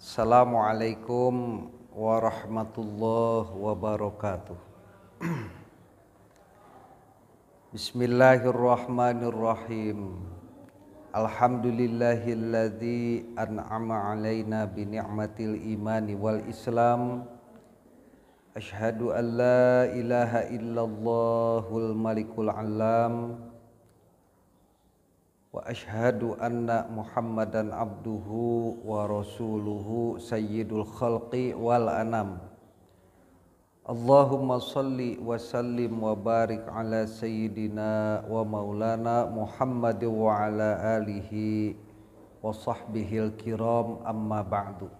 Assalamualaikum warahmatullahi wabarakatuh. Bismillahirrahmanirrahim. Alhamdulillahilladzi an'ama alaina bi ni'matil imani wal islam. Asyhadu an la ilaha illallahul malikul alam. Wa asyhadu anna Muhammadan abduhu wa rasuluhu sayyidul khalqi wal anam. Allahumma salli wa sallim wa barik ala sayyidina wa maulana Muhammad wa ala alihi wa sahbihil kiram amma ba'du.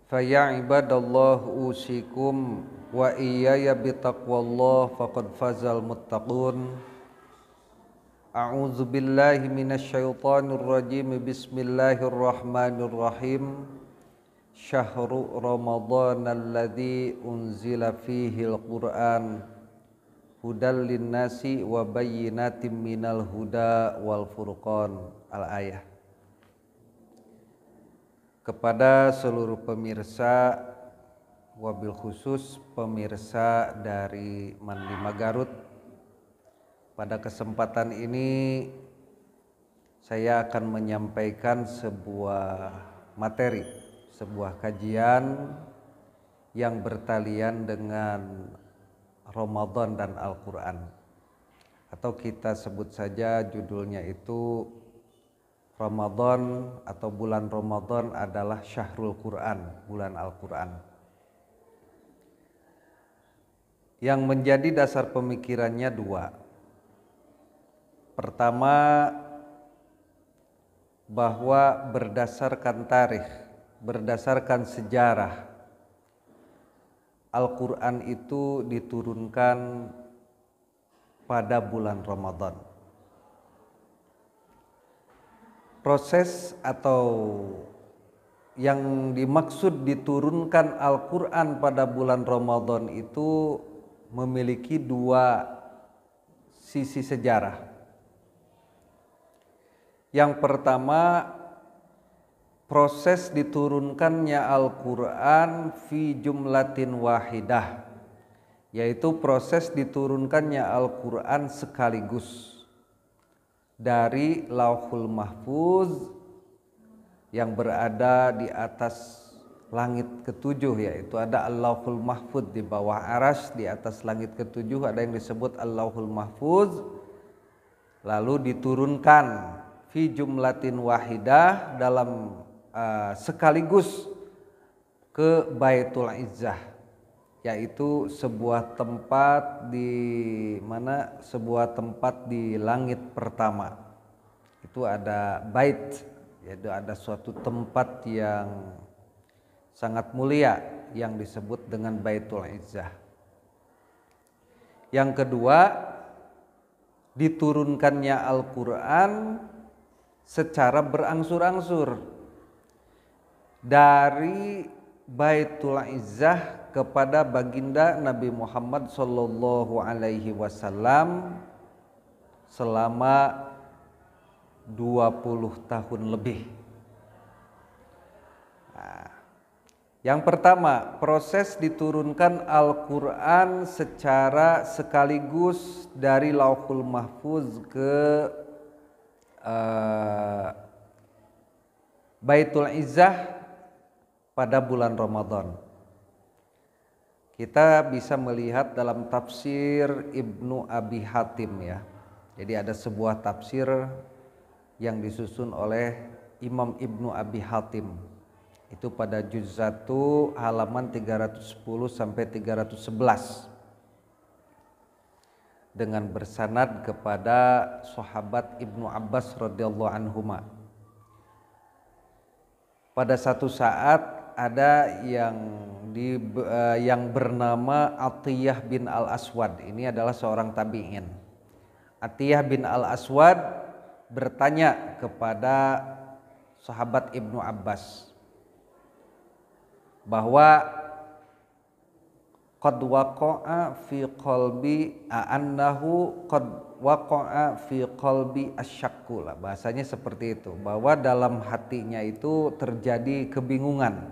Fa ya ibadallah usikum wa iyaya bitaqwallah faqad fazal muttaqun. A'udzu billahi minasyaitonir rajim. Bismillahirrahmanirrahim. Syahrul Ramadhanal ladzi unzila fihil Qur'an hudal linnasi wa bayyinatin minal huda wal furqan. Al-ayah. Kepada seluruh pemirsa, wabil khusus pemirsa dari Mandima Garut, pada kesempatan ini saya akan menyampaikan sebuah materi, sebuah kajian yang bertalian dengan Ramadan dan Al-Quran, atau kita sebut saja judulnya itu Ramadan atau bulan Ramadan adalah Syahrul Quran, bulan Al-Quran. Yang menjadi dasar pemikirannya dua. Pertama, bahwa berdasarkan tarikh, berdasarkan sejarah, Al-Quran itu diturunkan pada bulan Ramadan. Proses atau yang dimaksud diturunkan Al-Quran pada bulan Ramadan itu memiliki dua sisi sejarah. Yang pertama, proses diturunkannya Al-Quran fi jumlatin wahidah, yaitu proses diturunkannya Al-Quran sekaligus dari Lauhul Mahfuz yang berada di atas langit ketujuh, yaitu ada Al-Lauhul Mahfuz di bawah arasy, di atas langit ketujuh ada yang disebut Al-Lauhul Mahfuz, lalu diturunkan fi jumlatin wahidah dalam sekaligus ke Baitul Izzah, yaitu sebuah tempat di mana sebuah tempat di langit pertama. Itu ada bait, yaitu ada suatu tempat yang sangat mulia yang disebut dengan Baitul Izzah. Yang kedua, diturunkannya Al-Quran secara berangsur-angsur dari Baitul Izzah kepada baginda Nabi Muhammad sallallahu alaihi wasallam selama 20 tahun lebih. Nah, yang pertama, proses diturunkan Al-Quran secara sekaligus dari Lauhul Mahfuz ke Baitul Izzah pada bulan Ramadan. Kita bisa melihat dalam tafsir Ibnu Abi Hatim ya. Jadi ada sebuah tafsir yang disusun oleh Imam Ibnu Abi Hatim. Itu pada juz 1 halaman 310 sampai 311. Dengan bersanad kepada sahabat Ibnu Abbas radhiyallahu anhuma. Pada satu saat ada yang bernama Atiyah bin Al-Aswad. Ini adalah seorang tabi'in. Atiyah bin Al-Aswad bertanya kepada sahabat Ibnu Abbas bahwa qad waqa'a fi qalbi annahu qad waqa'a fi qalbi asyakku lah, bahasanya seperti itu, bahwa dalam hatinya itu terjadi kebingungan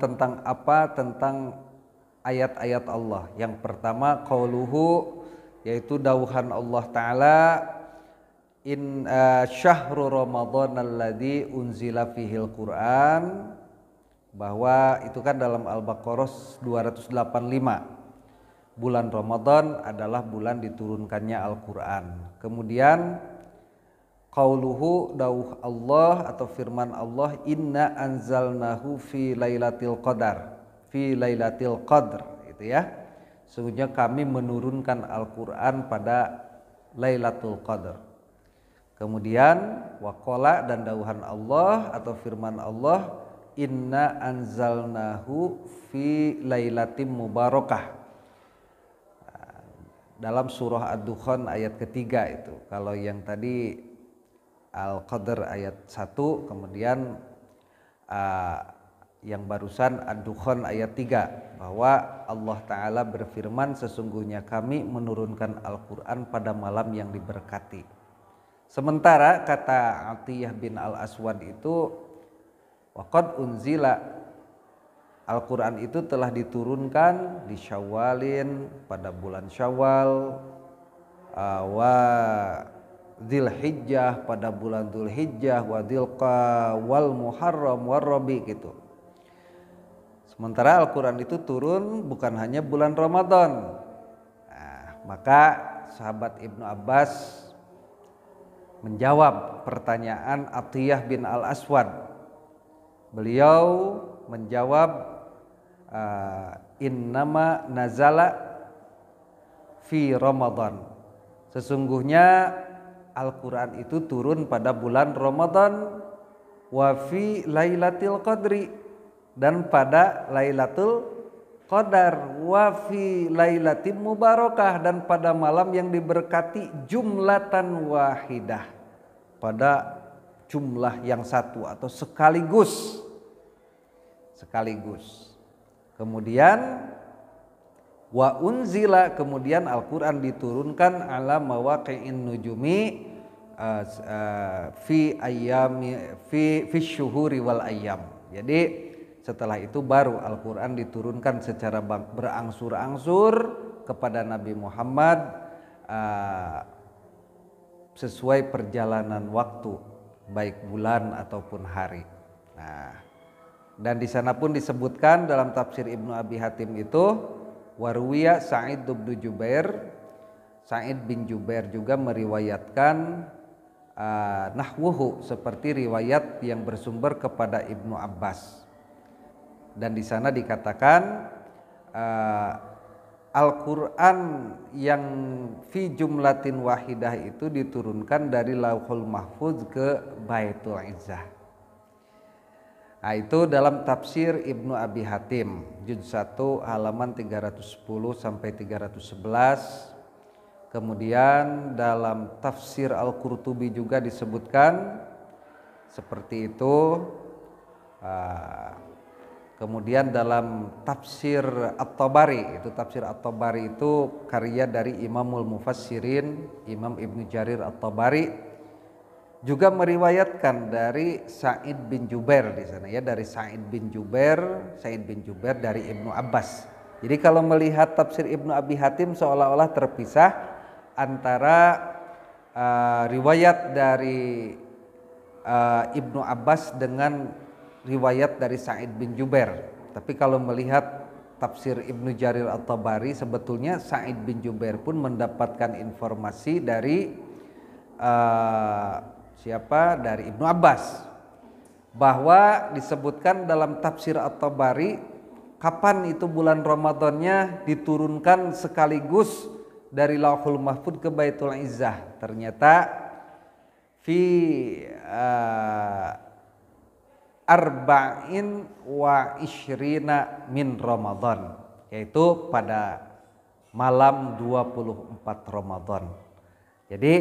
tentang apa, tentang ayat-ayat Allah. Yang pertama qauluhu, yaitu dauhan Allah Ta'ala, in syahru ramadhan alladzi unzila fihil Qur'an, bahwa itu kan dalam Al-Baqarah 285, bulan Ramadan adalah bulan diturunkannya Al-Qur'an. Kemudian qauluhu, dauh Allah atau firman Allah, inna anzalnahu fi lailatul qadar, fi lailatul qadr, itu ya, sesungguhnya kami menurunkan Al-Qur'an pada Lailatul Qadar. Kemudian waqala, dan dauhan Allah atau firman Allah, inna anzalnahu fi lailatin mubarakah, dalam surah Ad-Dukhan ayat ketiga itu. Kalau yang tadi Al-Qadr ayat 1, kemudian yang barusan Ad-Dukhan ayat 3, bahwa Allah Ta'ala berfirman, sesungguhnya kami menurunkan Al-Quran pada malam yang diberkati. Sementara kata Atiyah bin Al-Aswad itu, waqad unzila, Al-Quran itu telah diturunkan di Syawalin, pada bulan Syawal, wa Dzulhijjah, pada bulan Dzulhijjah, wa Dzulqa'dah, wal Muharram, war Rabi, gitu. Sementara Al-Quran itu turun bukan hanya bulan Ramadan. Nah, maka sahabat Ibnu Abbas menjawab pertanyaan Atiyah bin Al-Aswad. Beliau menjawab, innama nazala fi Ramadan, sesungguhnya Al-Quran itu turun pada bulan Ramadan, wa fi lailatul qadri, dan pada Lailatul Qadar, wa fi lailatin mubarakah, dan pada malam yang diberkati, jumlatan wahidah, pada jumlah yang satu atau sekaligus. Kemudian wa unzila, kemudian Al-Quran diturunkan ala mawaqi'in nujumi fi ayyami fi syuhuri wal ayyam. Jadi setelah itu baru Al-Quran diturunkan secara berangsur-angsur kepada Nabi Muhammad sesuai perjalanan waktu, baik bulan ataupun hari. Nah, dan di sana pun disebutkan dalam tafsir Ibnu Abi Hatim itu, warwiya Sa'id bin Jubair, Sa'id bin Jubair juga meriwayatkan nahwuhu, seperti riwayat yang bersumber kepada Ibnu Abbas. Dan di sana dikatakan Al-Quran yang fi jumlatin wahidah itu diturunkan dari Lauhul Mahfuz ke Baitul Izzah. Nah, itu dalam tafsir Ibnu Abi Hatim juz 1 halaman 310 sampai 311. Kemudian dalam tafsir Al-Qurtubi juga disebutkan seperti itu. Kemudian dalam tafsir At-Tabari, itu tafsir At-Tabari itu karya dari Imamul Mufassirin, Imam Ibnu Jarir At-Tabari, juga meriwayatkan dari Sa'id bin Jubair di sana ya, dari Sa'id bin Jubair dari Ibnu Abbas. Jadi kalau melihat tafsir Ibnu Abi Hatim seolah-olah terpisah antara riwayat dari Ibnu Abbas dengan riwayat dari Sa'id bin Jubair. Tapi kalau melihat tafsir Ibnu Jarir At-Tabari, sebetulnya Sa'id bin Jubair pun mendapatkan informasi dari dari Ibnu Abbas, bahwa disebutkan dalam tafsir At-Tabari kapan itu bulan Ramadannya diturunkan sekaligus dari Lauhul Mahfuz ke Baitul Izzah. Ternyata fi arba'in wa ishrina min Ramadan, yaitu pada malam 24 Ramadan. Jadi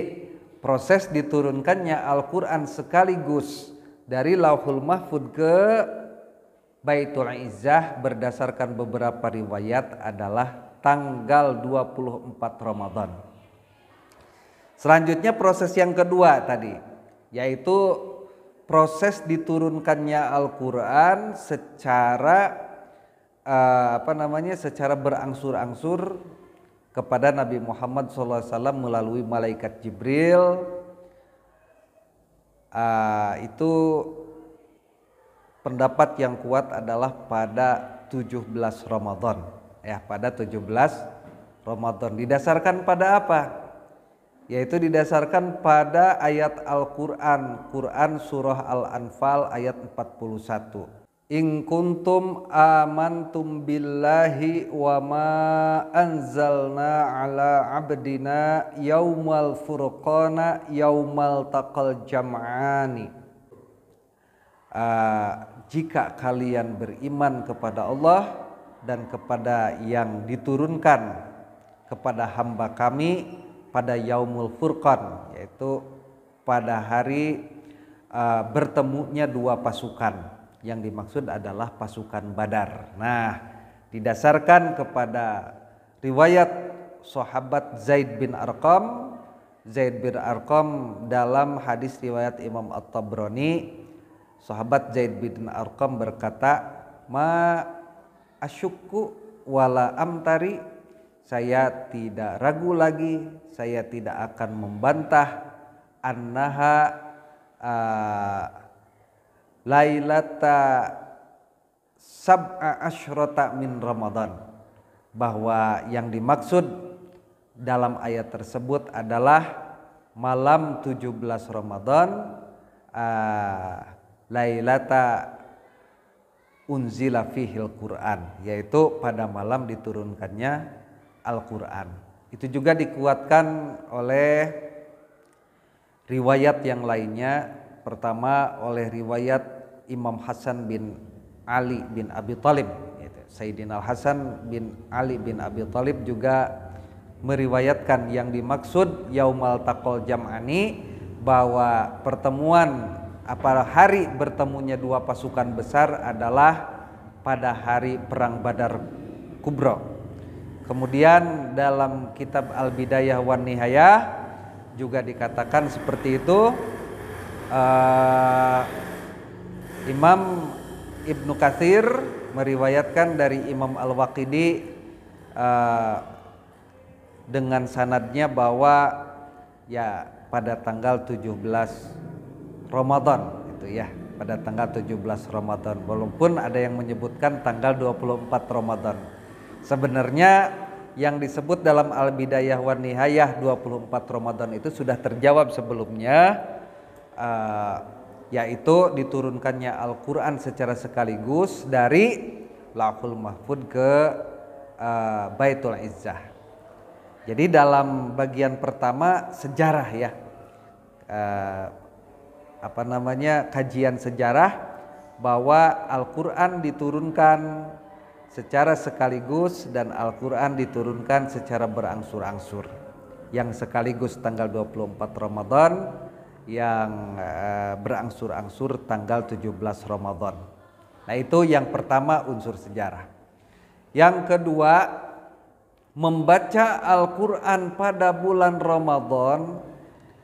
proses diturunkannya Al-Quran sekaligus dari Lauhul Mahfuz ke Baitul Izzah berdasarkan beberapa riwayat adalah tanggal 24 Ramadan. Selanjutnya proses yang kedua tadi, yaitu proses diturunkannya Al-Quran secara secara berangsur-angsur kepada Nabi Muhammad SAW melalui malaikat Jibril. Itu pendapat yang kuat adalah pada 17 Ramadan. Ya, pada 17 Ramadan. Didasarkan pada apa? Yaitu didasarkan pada ayat Al-Quran, Quran surah Al-Anfal ayat 41. In kuntum amantum billahi wa ma anzalna ala abdina yaumal furqana yaumal taqal jam'ani. Jika kalian beriman kepada Allah dan kepada yang diturunkan kepada hamba kami pada Yaumul Furqan, yaitu pada hari bertemunya dua pasukan, yang dimaksud adalah pasukan Badar. Nah, didasarkan kepada riwayat sahabat Zaid bin Arqam dalam hadis riwayat Imam At-Tabrani, sahabat Zaid bin Arqam berkata, ma asyukku wala amtari, saya tidak ragu lagi, saya tidak akan membantah annaha lailata sab'a asyrata min Ramadan, bahwa yang dimaksud dalam ayat tersebut adalah malam 17 Ramadan, lailata unzila fihil Quran, yaitu pada malam diturunkannya Al-Quran. Itu juga dikuatkan oleh riwayat yang lainnya. Pertama oleh riwayat Imam Hasan bin Ali bin Abi Thalib, Sayyidina Hasan bin Ali bin Abi Thalib juga meriwayatkan yang dimaksud yaumal taqal jam'ani, bahwa pertemuan hari bertemunya dua pasukan besar adalah pada hari perang Badar Kubra. Kemudian dalam kitab Al-Bidayah wan Nihayah juga dikatakan seperti itu. Imam Ibnu Katsir meriwayatkan dari Imam Al-Waqidi dengan sanadnya bahwa ya pada tanggal 17 Ramadan itu ya, pada tanggal 17 Ramadan, walaupun ada yang menyebutkan tanggal 24 Ramadan. Sebenarnya yang disebut dalam Al-Bidayah wan Nihayah 24 Ramadan itu sudah terjawab sebelumnya, yaitu diturunkannya Al-Quran secara sekaligus dari Lauhul Mahfuz ke Baitul Izzah. Jadi dalam bagian pertama sejarah ya, kajian sejarah bahwa Al-Quran diturunkan secara sekaligus dan Al-Quran diturunkan secara berangsur-angsur. Yang sekaligus tanggal 24 Ramadan, yang berangsur-angsur tanggal 17 Ramadan. Nah, itu yang pertama, unsur sejarah. Yang kedua, membaca Al-Quran pada bulan Ramadan.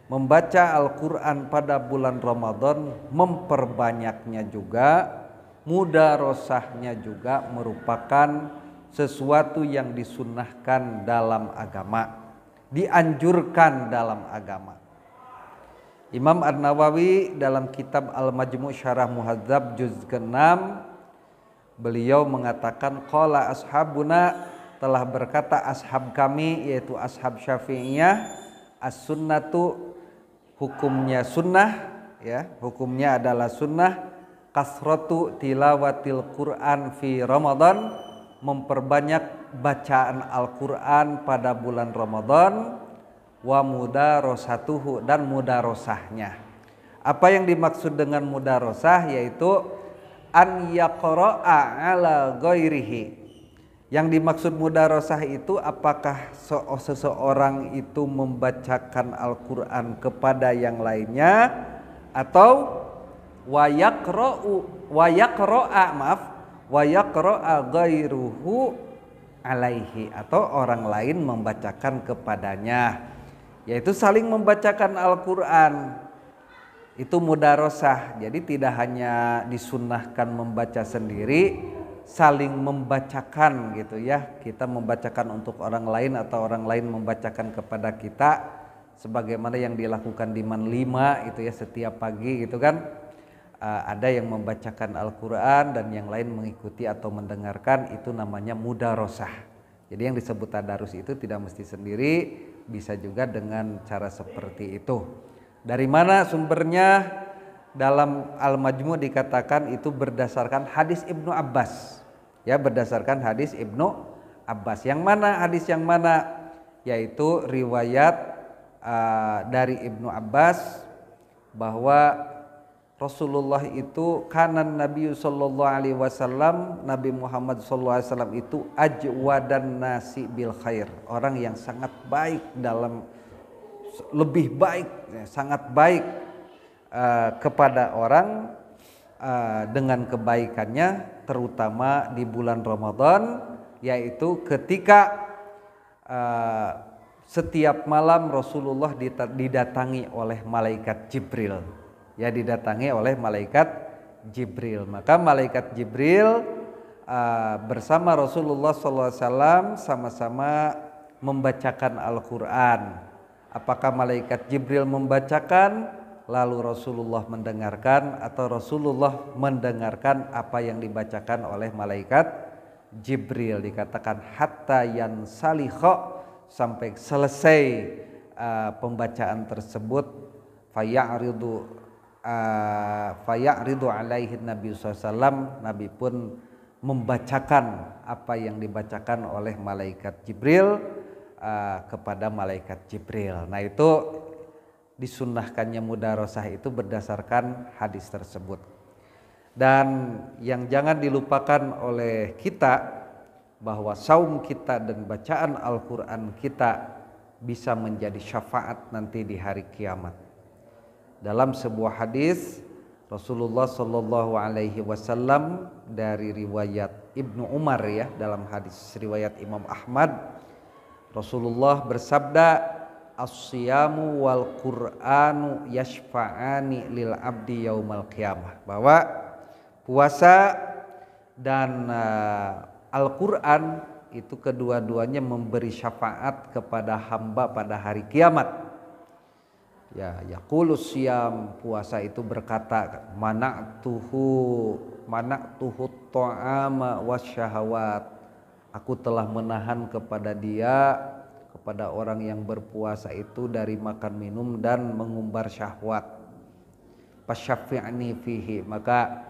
Membaca Al-Quran pada bulan Ramadan memperbanyaknya juga, mudarosahnya juga merupakan sesuatu yang disunnahkan dalam agama, dianjurkan dalam agama. Imam An-Nawawi dalam kitab Al-Majmu' Syarah Muhadzab juz ke-6, beliau mengatakan qala ashabuna, telah berkata ashab kami, yaitu ashab Syafi'iyah, as-sunnatu, hukumnya sunnah ya, hukumnya adalah sunnah, kasratu tilawatil Quran fi Ramadan, memperbanyak bacaan Al-Quran pada bulan Ramadan, wa mudarosatuhu, dan mudarosahnya. Apa yang dimaksud dengan mudarosah, yaitu an yaqra'a ala ghairihi. Yang dimaksud mudarosah itu apakah seseorang itu membacakan Al-Quran kepada yang lainnya, atau wa yaqra'a wa yaqra'a ghairuhu alaihi, atau orang lain membacakan kepadanya, yaitu saling membacakan Al-Qur'an. Itu mudarosah. Jadi tidak hanya disunnahkan membaca sendiri, saling membacakan gitu ya. Kita membacakan untuk orang lain atau orang lain membacakan kepada kita, sebagaimana yang dilakukan di Man 5 itu ya, setiap pagi gitu kan. Ada yang membacakan Al-Qur'an dan yang lain mengikuti atau mendengarkan, itu namanya mudarosah. Jadi yang disebut tadarus itu tidak mesti sendiri, bisa juga dengan cara seperti itu. Dari mana sumbernya? Dalam Al-Majmu' dikatakan itu berdasarkan hadis Ibnu Abbas. Ya, berdasarkan hadis Ibnu Abbas. Yang mana hadis yang mana? Yaitu riwayat dari Ibnu Abbas bahwa Rasulullah itu kanan Nabi sallallahu alaihi wasallam, Nabi Muhammad sallallahu alaihi wasallam itu ajwadan nasi bil khair, orang yang sangat baik dalam, lebih baik, sangat baik kepada orang dengan kebaikannya, terutama di bulan Ramadan, yaitu ketika setiap malam Rasulullah didatangi oleh malaikat Jibril. Ya, didatangi oleh malaikat Jibril. Maka malaikat Jibril bersama Rasulullah SAW sama-sama membacakan Al-Quran. Apakah malaikat Jibril membacakan lalu Rasulullah mendengarkan, atau Rasulullah mendengarkan apa yang dibacakan oleh malaikat Jibril? Dikatakan hatta yansalikha, sampai selesai pembacaan tersebut, faya'ridu alaihi Nabi SAW, Nabi pun membacakan apa yang dibacakan oleh malaikat Jibril kepada malaikat Jibril. Nah, itu disunnahkannya mudarosah itu berdasarkan hadis tersebut. Dan yang jangan dilupakan oleh kita, bahwa saum kita dan bacaan Al-Quran kita bisa menjadi syafaat nanti di hari kiamat. Dalam sebuah hadis Rasulullah Shallallahu Alaihi Wasallam dari riwayat Ibnu Umar ya, dalam hadis riwayat Imam Ahmad, Rasulullah bersabda, as-siyamu wal qur'anu yashfa'ani lil abdi yaumal qiyamah, bahwa puasa dan Al-Qur'an itu kedua-duanya memberi syafaat kepada hamba pada hari kiamat. Ya, yaqulus siyam, puasa itu berkata, mana'tuhu ta'ama wasyahawat, aku telah menahan kepada dia, kepada orang yang berpuasa itu, dari makan minum dan mengumbar syahwat. Fasyafi'ni fihi, maka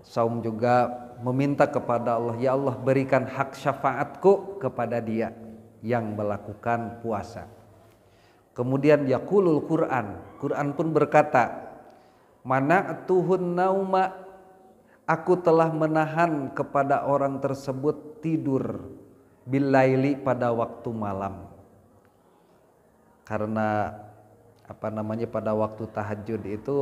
saum juga meminta kepada Allah, ya Allah berikan hak syafaatku kepada dia yang melakukan puasa. Kemudian yaqulul Quran, Quran pun berkata, mana'tuhun nauma, aku telah menahan kepada orang tersebut tidur bilaili, pada waktu malam. Karena pada waktu tahajud itu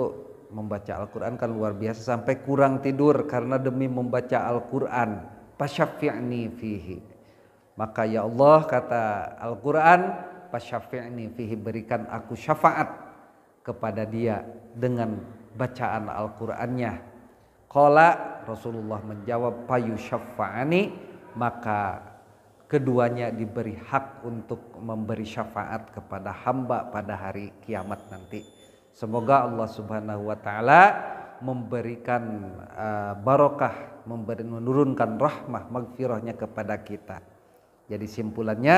membaca Al-Quran kan luar biasa, sampai kurang tidur karena demi membaca Al-Quran. Fasyafi'ni fihi, maka ya Allah, kata Al-Quran, fasyafi'ni fihi, berikan aku syafaat kepada dia dengan bacaan Al-Qur'annya. Qala, Rasulullah menjawab, payusyafa'ani, maka keduanya diberi hak untuk memberi syafaat kepada hamba pada hari kiamat nanti. Semoga Allah Subhanahu wa taala memberikan barokah, menurunkan rahmah maghfirahnya kepada kita. Jadi simpulannya,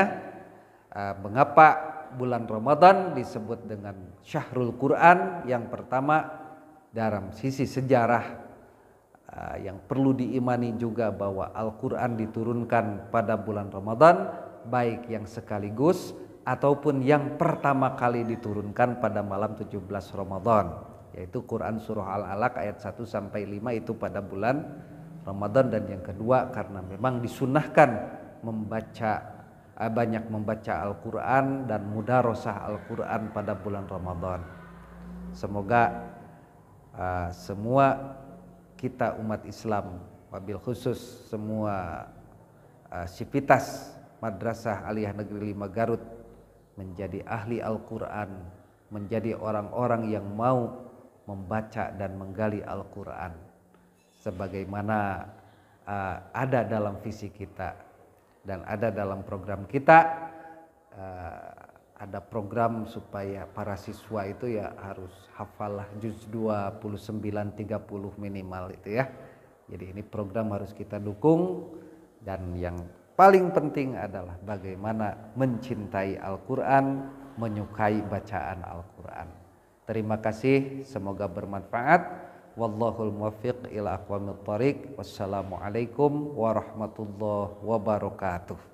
mengapa bulan Ramadan disebut dengan Syahrul Quran? Yang pertama, dalam sisi sejarah yang perlu diimani juga bahwa Al-Quran diturunkan pada bulan Ramadan, baik yang sekaligus ataupun yang pertama kali diturunkan pada malam 17 Ramadan, yaitu Quran surah Al-Alaq ayat 1 sampai 5 itu pada bulan Ramadan. Dan yang kedua, karena memang disunnahkan banyak membaca Al-Quran dan mudarosah Al-Quran pada bulan Ramadan. Semoga semua kita umat Islam wabil khusus semua sivitas Madrasah Aliyah Negeri 5 Garut menjadi ahli Al-Quran, menjadi orang-orang yang mau membaca dan menggali Al-Quran sebagaimana ada dalam visi kita dan ada dalam program kita. Ada program supaya para siswa itu ya harus hafalah juz 29 30 minimal itu ya. Jadi ini program harus kita dukung, dan yang paling penting adalah bagaimana mencintai Al-Quran, menyukai bacaan Al-Quran. Terima kasih, semoga bermanfaat. Wallahul muwaffiq ila aqwamit thoriq. Wassalamualaikum warahmatullahi wabarakatuh.